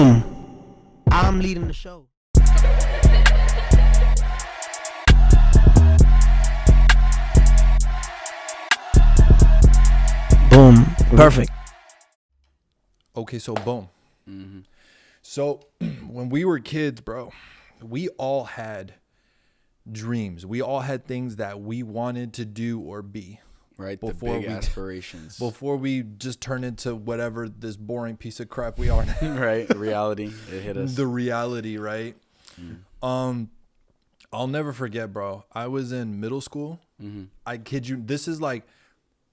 Boom. I'm leading the show. Boom. Perfect. Okay, so boom. Mm-hmm. So when we were kids, bro, we all had dreams. We all had things that we wanted to do or be. Right, the big aspirations. Before we just turn into whatever this boring piece of crap we are now. Right, reality. It hit us. The reality, right? Mm. I'll never forget, bro. I was in middle school. Mm-hmm. I kid you. This is like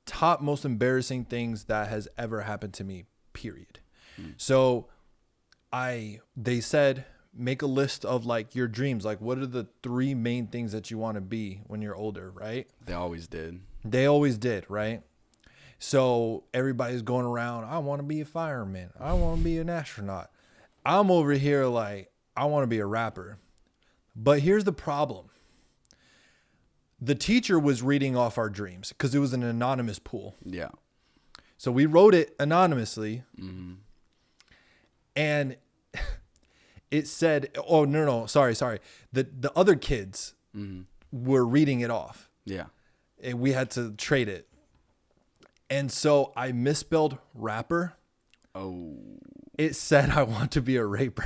top most embarrassing things that has ever happened to me, period. So they said, make a list of like your dreams. Like, what are the 3 main things that you want to be when you're older, right? They always did. They always did, right? So everybody's going around, I want to be a fireman. I want to be an astronaut. I'm over here like, I want to be a rapper. But here's the problem. The teacher was reading off our dreams because it was an anonymous pool. Yeah. So we wrote it anonymously. Mm-hmm. And it said, oh, no, sorry. The other kids were reading it off. Yeah. And we had to trade it. And so I misspelled rapper. Oh. It said I want to be a raper.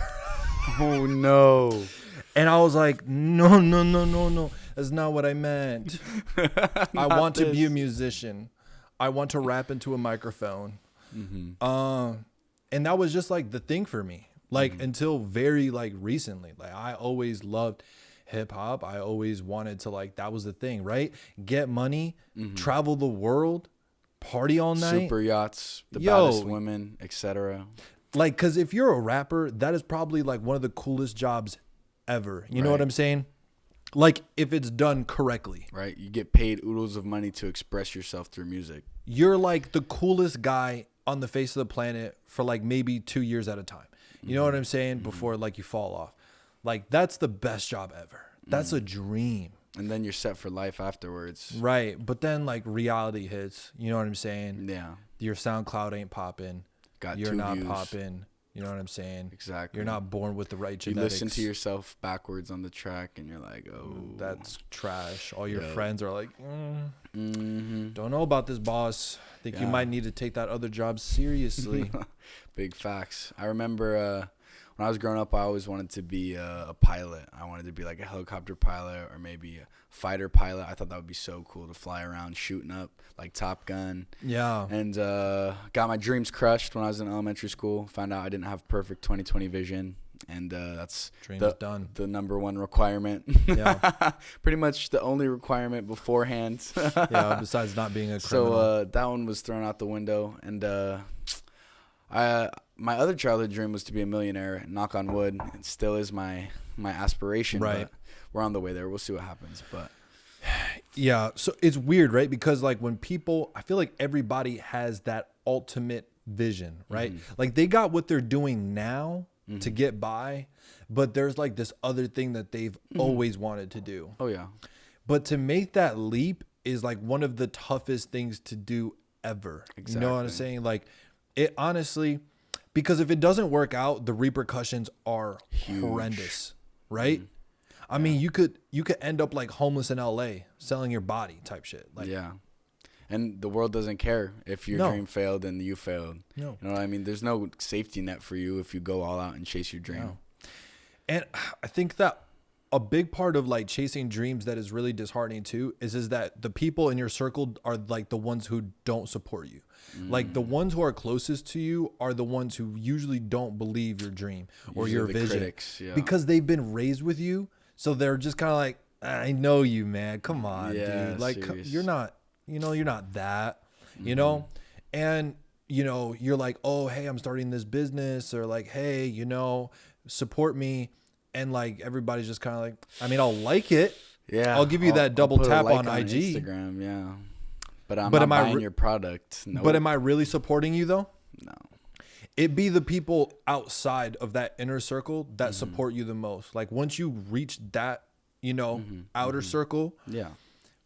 Oh, no. And I was like, no. That's not what I meant. I want to be a musician. I want to rap into a microphone. Mm-hmm. And that was just like the thing for me. Like until very like recently. Like I always loved hip hop. I always wanted to like, that was the thing, right? Get money, travel the world, party all night. Super yachts, the baddest women, etc. Like, cause if you're a rapper, that is probably like one of the coolest jobs ever. You know what I'm saying? Like if it's done correctly. Right. You get paid oodles of money to express yourself through music. You're like the coolest guy on the face of the planet for like maybe 2 years at a time. You know what I'm saying? Before like you fall off. Like that's the best job ever. That's a dream. And then you're set for life afterwards. Right. But then like reality hits. You know what I'm saying? Yeah. Your SoundCloud ain't popping. You're 2 not views. popping. You know what I'm saying? Exactly. You're not born with the right You genetics. listen to yourself backwards on the track and you're like, oh. That's trash. All your friends are like, Mm-hmm. don't know about this, boss. Think you might need to take that other job seriously. Big facts. I remember when I was growing up, I always wanted to be a pilot. I wanted to be like a helicopter pilot or maybe a fighter pilot. I thought that would be so cool to fly around shooting up like Top Gun. Yeah. And got my dreams crushed when I was in elementary school. Found out I didn't have perfect 20/20 vision. And that's done. The number one requirement. Yeah. Pretty much the only requirement beforehand. Yeah, besides not being a criminal. So that one was thrown out the window. And my other childhood dream was to be a millionaire. Knock on wood. It still is my aspiration. Right. But we're on the way there. We'll see what happens. But yeah. So it's weird, right? Because like when people, I feel like everybody has that ultimate vision, right? Like they got what they're doing now to get by, but there's like this other thing that they've always wanted to do. Oh yeah. But to make that leap is like one of the toughest things to do ever. Exactly. You know what I'm saying? Like it honestly, because if it doesn't work out, the repercussions are horrendous, right? I mean, you could end up like homeless in LA selling your body type shit. Like, yeah. And the world doesn't care if your dream failed and you failed. No. You know what I mean? There's no safety net for you if you go all out and chase your dream. No. And I think that a big part of like chasing dreams that is really disheartening too is that the people in your circle are like the ones who don't support you. Like the ones who are closest to you are the ones who usually don't believe your dream or your vision. Critics, because they've been raised with you. So they're just kind of like, I know you, man. Come on, dude. Like you're not that, you know? And, you know, you're like, oh, hey, I'm starting this business or like, hey, you know, support me. And like, everybody's just kind of like, I mean, I'll like it. Yeah. I'll give you that double tap like on IG. Instagram, yeah. But I'm not buying your product. Nope. But am I really supporting you though? No. It'd be the people outside of that inner circle that support you the most. Like once you reach that, you know, outer circle. Yeah.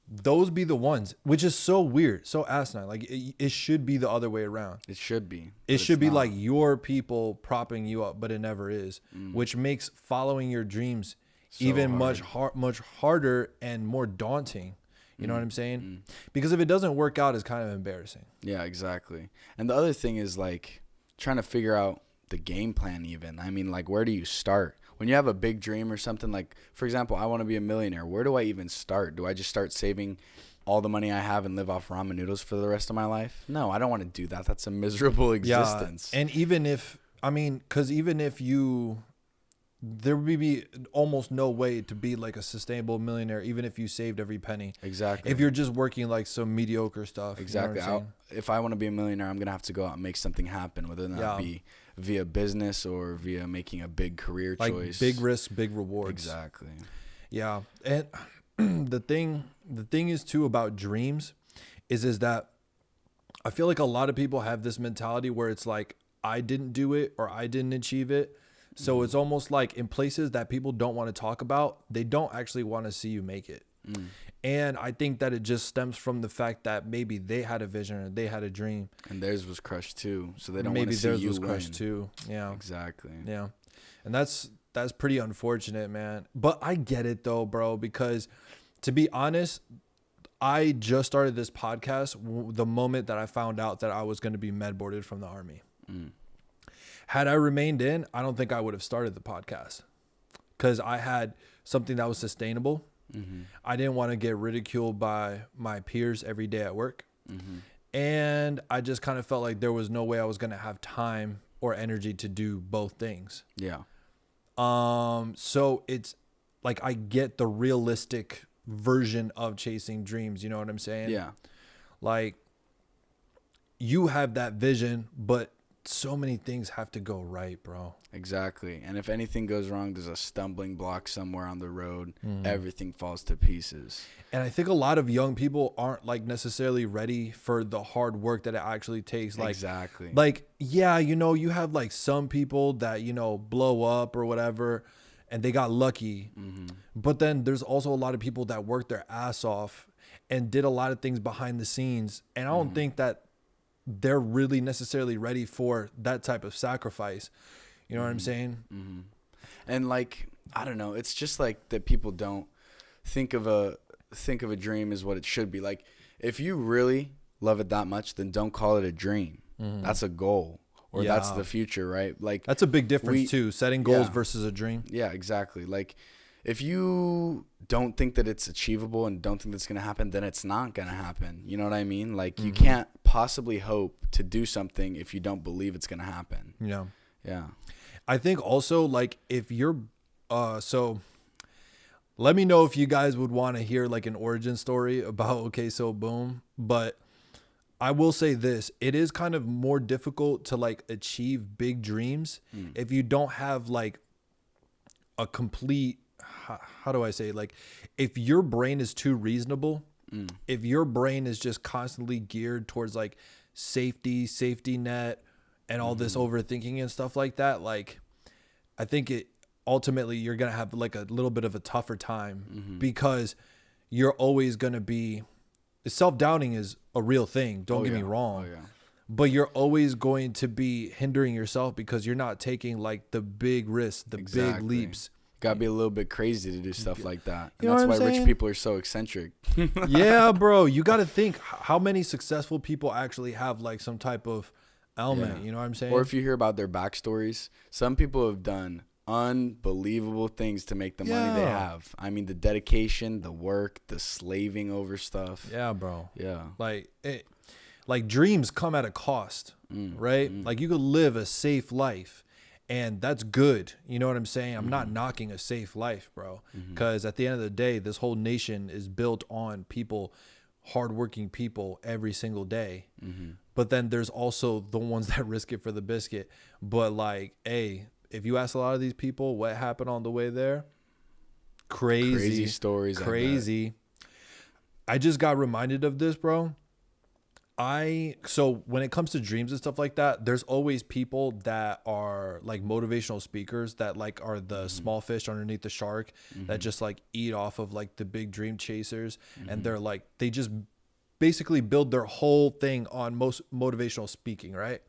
those be the ones, which is so weird, so asinine. Like it should be the other way around. It should be. It should be like your people propping you up, but it never is, which makes following your dreams even much harder and more daunting. You know what I'm saying? Because if it doesn't work out, it's kind of embarrassing. Yeah, exactly. And the other thing is like trying to figure out the game plan even. I mean, like, where do you start? When you have a big dream or something, like, for example, I want to be a millionaire. Where do I even start? Do I just start saving all the money I have and live off ramen noodles for the rest of my life? No, I don't want to do that. That's a miserable existence. Yeah. And even if, I mean, because even if you, there would be almost no way to be like a sustainable millionaire, even if you saved every penny. Exactly. If you're just working like some mediocre stuff. Exactly. You know if I want to be a millionaire, I'm going to have to go out and make something happen, whether that be via business or via making a big career choice. Big risk, big rewards. Exactly. Yeah. And the thing is too about dreams is that I feel like a lot of people have this mentality where it's like, I didn't do it or I didn't achieve it. So it's almost like in places that people don't want to talk about, they don't actually want to see you make it. And I think that it just stems from the fact that maybe they had a vision or they had a dream. And theirs was crushed too. So they don't want to see theirs you was win. crushed too. Yeah. Exactly. Yeah. And that's pretty unfortunate, man. But I get it though, bro, because to be honest, I just started this podcast the moment that I found out that I was going to be med-boarded from the Army. Had I remained in, I don't think I would have started the podcast because I had something that was sustainable. I didn't want to get ridiculed by my peers every day at work. And I just kind of felt like there was no way I was going to have time or energy to do both things. Yeah. So it's like I get the realistic version of chasing dreams. You know what I'm saying? Yeah. Like you have that vision, but so many things have to go right, bro. Exactly. And if anything goes wrong, there's a stumbling block somewhere on the road. Everything falls to pieces. And I think a lot of young people aren't like necessarily ready for the hard work that it actually takes. Like, exactly. Like, yeah, you know, you have like some people that, you know, blow up or whatever and they got lucky. But then there's also a lot of people that worked their ass off and did a lot of things behind the scenes. And I don't think that they're really necessarily ready for that type of sacrifice. You know what I'm saying? And like, I don't know. It's just like that people don't think of a dream as what it should be. Like if you really love it that much, then don't call it a dream. That's a goal or that's the future, right? Like that's a big difference too. Setting goals versus a dream. Yeah, exactly. Like if you don't think that it's achievable and don't think that's going to happen, then it's not going to happen. You know what I mean? Like you can't possibly hope to do something if you don't believe it's going to happen. Yeah. Yeah. I think also like if you're, so let me know if you guys would want to hear like an origin story about Okay So Boom, but I will say this, it is kind of more difficult to like achieve big dreams if you don't have like a complete, how do I say it? Like if your brain is too reasonable, if your brain is just constantly geared towards like safety net and all this overthinking and stuff like that, like I think it ultimately you're going to have like a little bit of a tougher time because you're always going to be, self-doubting is a real thing. Don't get me wrong. But you're always going to be hindering yourself because you're not taking like the big risks, the big leaps. Gotta be a little bit crazy to do stuff like that. And You know that's what I'm why rich saying? people are so eccentric. Yeah, bro. You got to think how many successful people actually have like some type of element. Yeah. You know what I'm saying? Or if you hear about their backstories, some people have done unbelievable things to make the money they have. I mean, the dedication, the work, the slaving over stuff. Yeah, bro. Yeah. Like dreams come at a cost, right? Like you could live a safe life and that's good. You know what I'm saying? I'm not knocking a safe life, bro. Because at the end of the day, this whole nation is built on people, hardworking people every single day. But then there's also the ones that risk it for the biscuit. But like, hey, if you ask a lot of these people what happened on the way there, crazy stories. Crazy. I just got reminded of this, bro. So when it comes to dreams and stuff like that, there's always people that are like motivational speakers that like are the small fish underneath the shark that just like eat off of like the big dream chasers. And they're like, they just basically build their whole thing on most motivational speaking, right?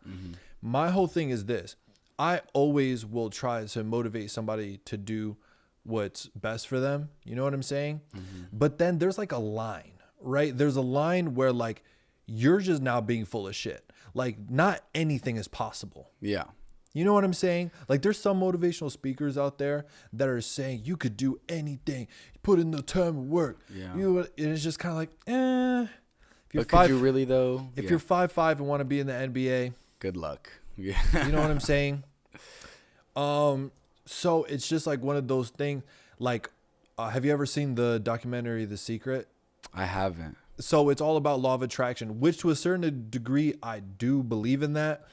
My whole thing is this. I always will try to motivate somebody to do what's best for them. You know what I'm saying? But then there's like a line, right? There's a line where like, you're just now being full of shit. Like not anything is possible. Yeah. You know what I'm saying? Like there's some motivational speakers out there that are saying you could do anything. Put in the time of work. Yeah. And it's just kind of like, If you're but could you really though? If you're 5'5" and want to be in the NBA, good luck. Yeah. You know what I'm saying? So it's just like one of those things. Like, have you ever seen the documentary The Secret? I haven't. So it's all about law of attraction, which to a certain degree, I do believe in that.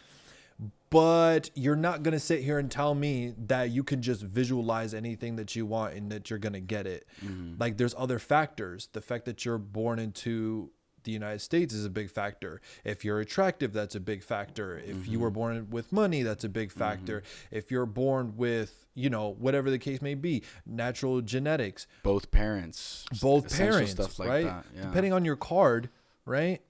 But you're not going to sit here and tell me that you can just visualize anything that you want and that you're going to get it. Like there's other factors. The fact that you're born into the United States is a big factor. If you're attractive, that's a big factor. If you were born with money, that's a big factor. If you're born with, you know, whatever the case may be, natural genetics. Both parents, stuff like right? That. Yeah. Depending on your card, right?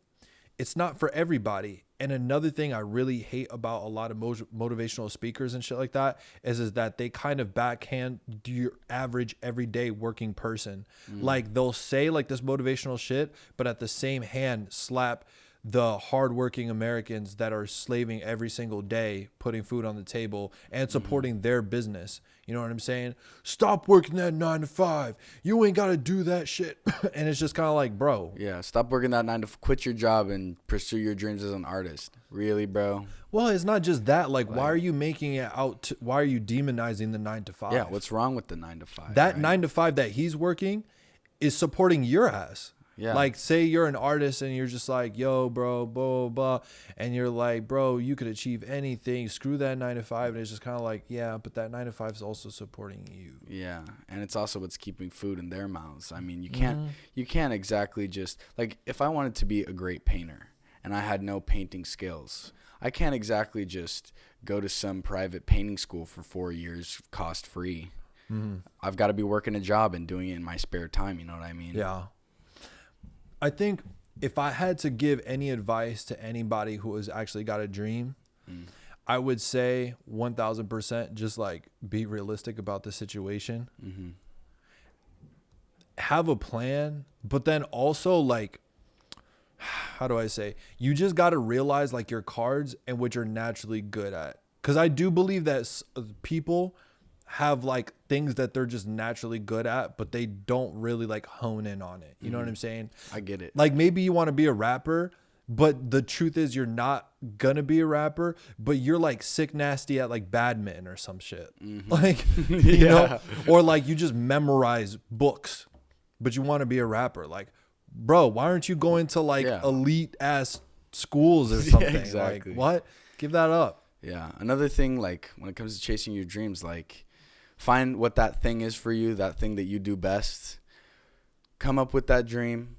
It's not for everybody. And another thing I really hate about a lot of motivational speakers and shit like that is that they kind of backhand your average everyday working person. Like they'll say like this motivational shit, but at the same hand slap the hardworking Americans that are slaving every single day, putting food on the table and supporting their business. You know what I'm saying? Stop working that 9 to 5. You ain't got to do that shit. And it's just kind of like, bro. Yeah. Stop working that 9 to 5. Quit your job and pursue your dreams as an artist. Really, bro? Well, it's not just that. Like why are you making it out? Why are you demonizing the 9 to 5? Yeah. What's wrong with the 9 to 5? That 9 to 5 that he's working is supporting your ass. Yeah. Like say you're an artist and you're just like, yo, bro, blah, blah, and you're like, bro, you could achieve anything. Screw that 9 to 5. And it's just kind of like, yeah, but that 9 to 5 is also supporting you. Yeah. And it's also what's keeping food in their mouths. I mean, you can't exactly just like if I wanted to be a great painter and I had no painting skills, I can't exactly just go to some private painting school for 4 years cost free. I've got to be working a job and doing it in my spare time. You know what I mean? Yeah. I think if I had to give any advice to anybody who has actually got a dream, I would say 1000% just like be realistic about the situation. Have a plan, but then also like, how do I say? You just got to realize like your cards and what you're naturally good at. Because I do believe that people have like things that they're just naturally good at, but they don't really like hone in on it. You know what I'm saying? I get it. Like maybe you want to be a rapper, but the truth is you're not gonna be a rapper, but you're like sick nasty at like badminton or some shit. Like, you know, or like you just memorize books, but you want to be a rapper. Like, bro, why aren't you going to like elite ass schools or something? Yeah, exactly. Like what? Give that up. Yeah. Another thing, like when it comes to chasing your dreams, like find what that thing is for you, that thing that you do best. Come up with that dream,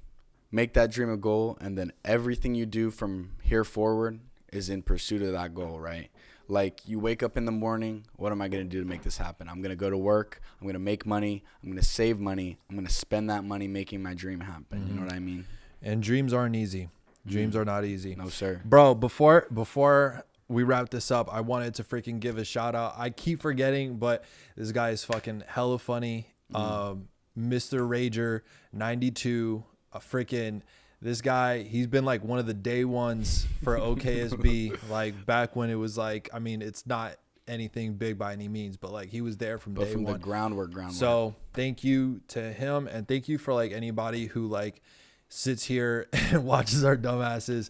make that dream a goal, and then everything you do from here forward is in pursuit of that goal, right? Like you wake up in the morning, what am I going to do to make this happen? I'm going to go to work, I'm going to make money, I'm going to save money, I'm going to spend that money making my dream happen. You know what I mean? And dreams aren't easy. Dreams are not easy. No, sir. Bro, before we wrap this up, I wanted to freaking give a shout out. I keep forgetting, but this guy is fucking hella funny. Mr. Rager 92, this guy, he's been like one of the day ones for OKSB, like back when it was like, I mean, it's not anything big by any means, but like he was there from day one. The groundwork. So thank you to him, and thank you for like anybody who like sits here and watches our dumbasses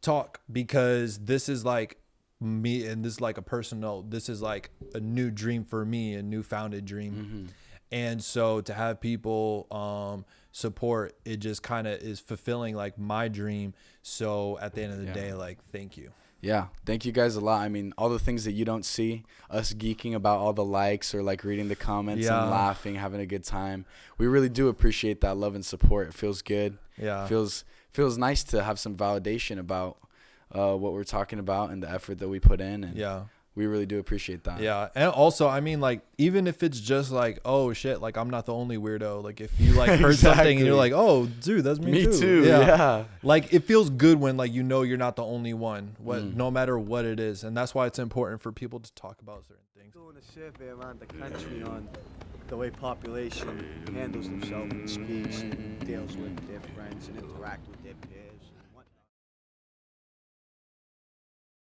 talk, because this is like me, and this is like a personal, this is like a new dream for me, a new founded dream. And so to have people support, it just kind of is fulfilling like my dream. So at the end of the day, like, thank you. Yeah, thank you guys a lot. I mean, all the things that you don't see, us geeking about all the likes or like reading the comments and laughing, having a good time. We really do appreciate that love and support. It feels good. Yeah. Feels feels nice to have some validation about what we're talking about and the effort that we put in. And we really do appreciate that. Yeah. And also, I mean, like, even if it's just like, oh shit, like I'm not the only weirdo. Like if you like heard something and you're like, oh dude, that's me too. Yeah. Like it feels good when like, you know, you're not the only one, no matter what it is. And that's why it's important for people to talk about certain things. Doing a survey around the country on the way population handles themselves and speaks and deals with their friends and interact with their peers.